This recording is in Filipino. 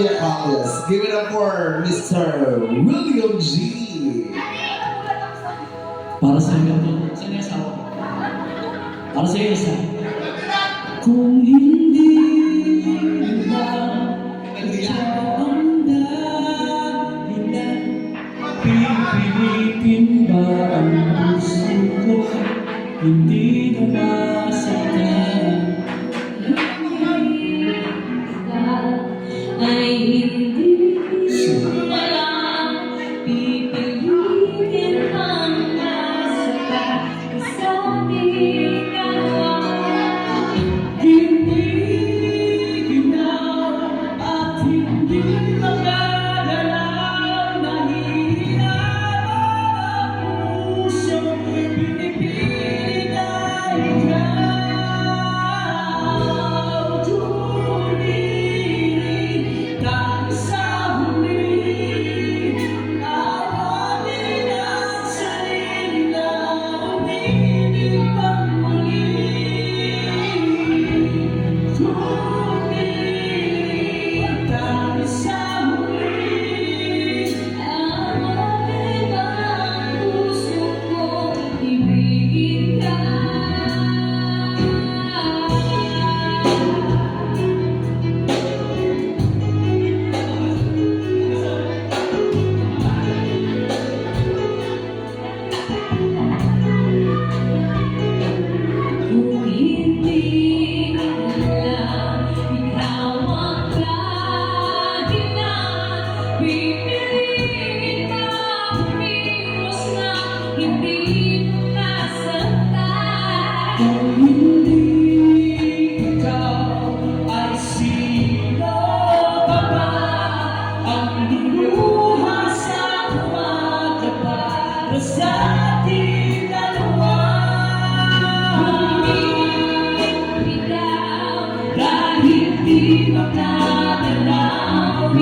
Kuya Carlos. Give it up for Mr. William G. Para sa iyo to. Saan yung asawa ko? Para sa iyo isa. Kung hindi na ikaw ang dahilan, pipilitin ba ang puso ko? Hindi na masaktan. Ay hindi alam, pipilitin ang nasa isang ikaw. Hindi ginaw at hindi magagalaw, nahihirapan ang puso, pinipilit ay ikaw. Tunay tayo sa huli, awatin ang sarili na uminig pang muli. Tunay tayo sa huli, Awatin ang puso ko, ibigin ka. Kung hindi alam, ikaw ang dahilan, pipiliin ka umiwas na hindi mo nasaktan. kung hindi ikaw ay sino pa ba ang luluha sa umaga para sa ating dalawa? Ikaw Dahil di makagalaw,